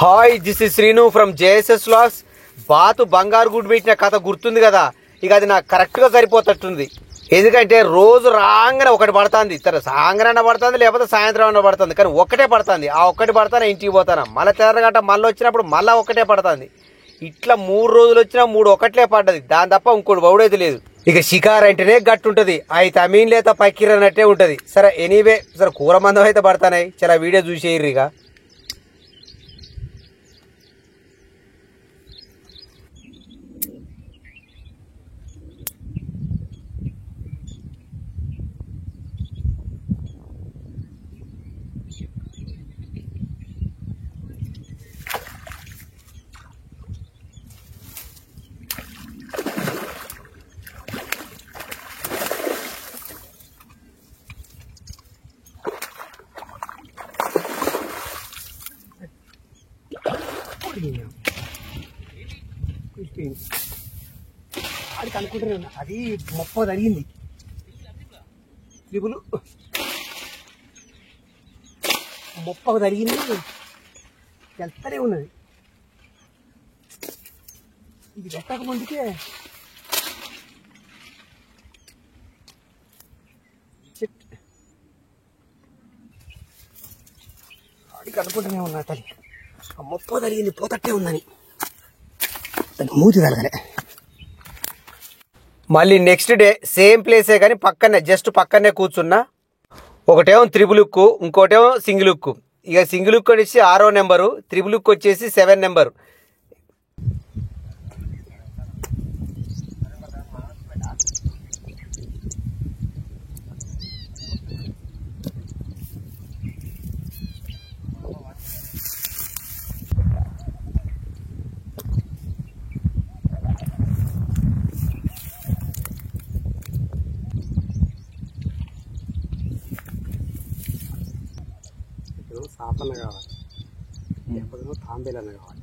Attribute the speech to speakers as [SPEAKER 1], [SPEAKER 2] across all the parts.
[SPEAKER 1] Hi this is Srinu from JSS laws. బాతు బంగారు గుడ్డు పెట్టిన కథ గుర్తుంది కదా. ఇక అది నాకు కరెక్ట్గా సరిపోతట్టుంది. ఎందుకంటే రోజు రాగానే ఒకటి పడుతుంది. సాయంత్రం పడుతుంది, లేకపోతే సాయంత్రం అన్న పడుతుంది. కానీ ఒక్కటే పడుతుంది. ఆ ఒక్కటి పడతానే ఇంటికి పోతాను. మళ్ళీ తెల్లగంట మళ్ళీ వచ్చినప్పుడు మళ్ళీ ఒక్కటే పడుతుంది. ఇట్లా 3 రోజులు వచ్చినా 3 ఒకట్లే పడ్డది. దాని తప్ప ఇంకోటి బౌడైతే లేదు. ఇక షికార్ అంటేనే గట్టు ఉంటుంది. అయితే అమీన్ లేత పక్కిరన్నట్టే ఉంటుంది. సరే ఎనీవే, సరే కూర మందం అయితే పడతాయి. చాలా వీడియో చూసేయర్రు. ఇక అది కనుక్కుంటున్నాను. అది 30 అడిగింది. ట్రిపుల్ 30 అడిగింది. వెళ్తానే ఉన్నది. ఇది పెట్టక ముందుకే అది కనుక్కుంటూనే ఉన్నా. తల్లి 30 అడిగింది, పోతట్టే ఉందని దాన్ని మూతి కలగలే. మళ్ళీ నెక్స్ట్ డే సేమ్ ప్లేసే కానీ పక్కనే, జస్ట్ పక్కనే కూర్చున్నా. ఒకటేమో త్రిబుల్ ఉక్కు, ఇంకోటేమో సింగిల్ ఉక్కు. ఇక సింగిల్ ఉక్కు వచ్చేసి 6వ నెంబరు, త్రిబుల్ ఉక్కు వచ్చేసి 7 నెంబరు. సాపన్న కావాలి, లేకపోతే తాంబేలు అన్న కావాలి.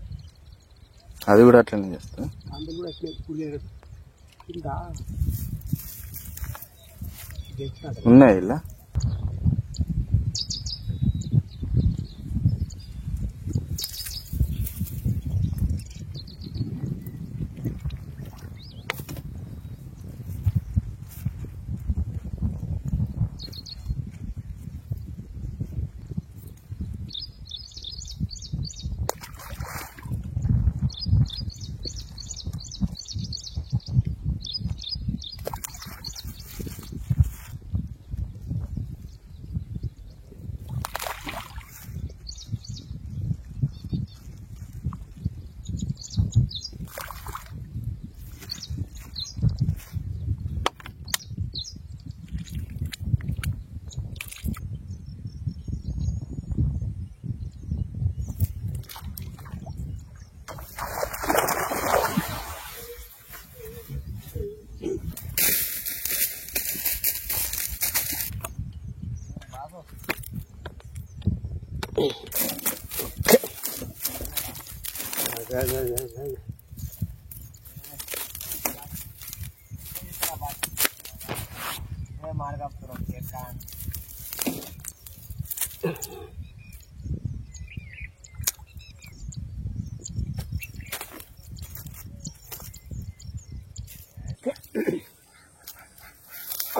[SPEAKER 2] అది కూడా అట్లనే చేస్తా.
[SPEAKER 1] తాంబేలు కూడా అట్లే కింద
[SPEAKER 2] ఉన్నాయి ఇలా.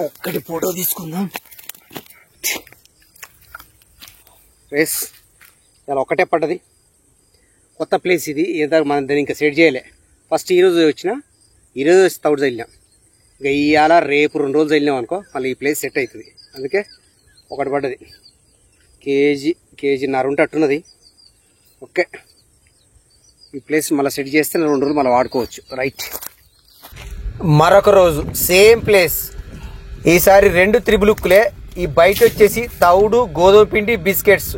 [SPEAKER 1] ఒక్కటి ఫోటో తీసుకుందాం. రేస్ ఇలా ఒక్కటే పడ్డది. కొత్త ప్లేస్ ఇది. ఏదో మనం దాన్ని ఇంకా సెట్ చేయలే. ఫస్ట్ ఈరోజు ఈరోజు వచ్చి తౌడు చల్లినాం. ఇక ఇవాళ రేపు 2 రోజులు చల్లినాం అనుకో, మళ్ళీ ఈ ప్లేస్ సెట్ అవుతుంది. అందుకే ఒకటి పడ్డది. కేజీన్నర ఉంటే అట్టున్నది. ఓకే, ఈ ప్లేస్ మళ్ళీ సెట్ చేస్తే 2 రోజులు మళ్ళీ వాడుకోవచ్చు. రైట్, మరొక రోజు సేమ్ ప్లేస్. ఈసారి 2 త్రిబుల్ ఉక్కులే. ఈ బయట వచ్చేసి తౌడు, గోధుమ పిండి, బిస్కెట్స్.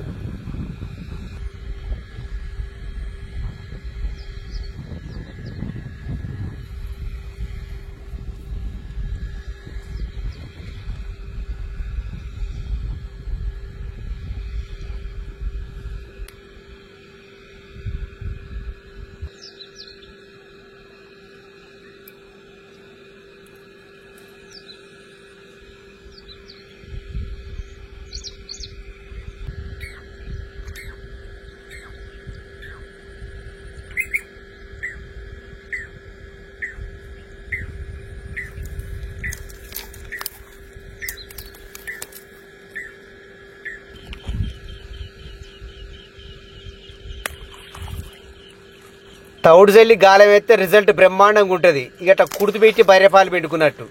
[SPEAKER 1] తౌడు చల్లి గాలం వేస్తే రిజల్ట్ బ్రహ్మాండంగా ఉంటుంది. ఇక అట్లా కుడుతు పెట్టి బర్రెపాలు పెట్టుకున్నట్టు.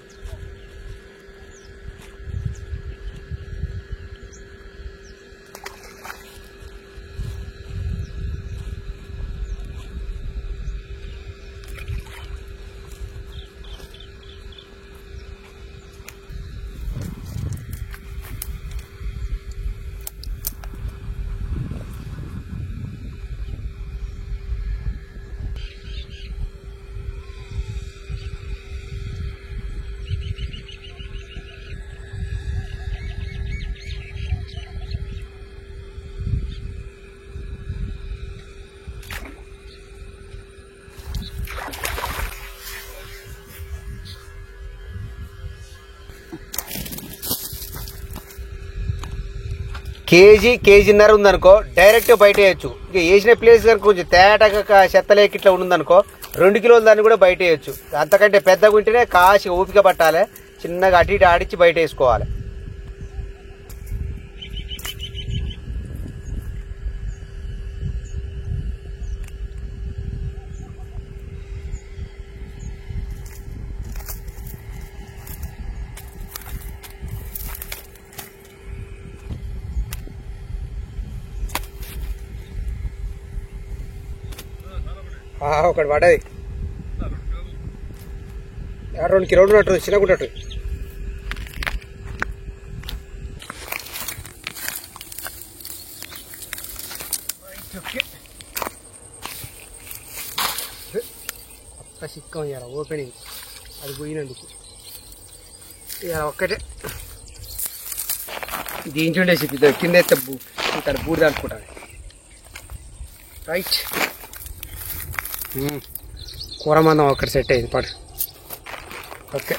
[SPEAKER 1] కేజీన్నర ఉందనుకో డైరెక్ట్ బయట వేయచ్చు. ఇక వేసిన ప్లేస్ కనుక కొంచెం తేటగా చెత్తలేకి ఇట్లా ఉందనుకో 2 కిలోల దాన్ని కూడా బయట వేయచ్చు. అంతకంటే పెద్దగా ఉంటేనే కాసి ఓపిక పట్టాలి, చిన్నగా అటు ఇటు ఆడించి బయట వేసుకోవాలి. ఒకటి పడ్డది 2 కిలోలు ఉన్నట్టు చిన్నగుంటట్టు. ఒక్క సిక్కం ఇవ్వాలి ఓపెనింగ్ అది పోయినందుకు. ఇక ఒక్కటే దీంచుండే సిప్పిద్దాం కింద ఎత్తే ఇక్కడ బూడిద అనుకుంటాను. రైట్ కూర మందం ఒక్కటి సెట్ అయింది పడు. ఓకే.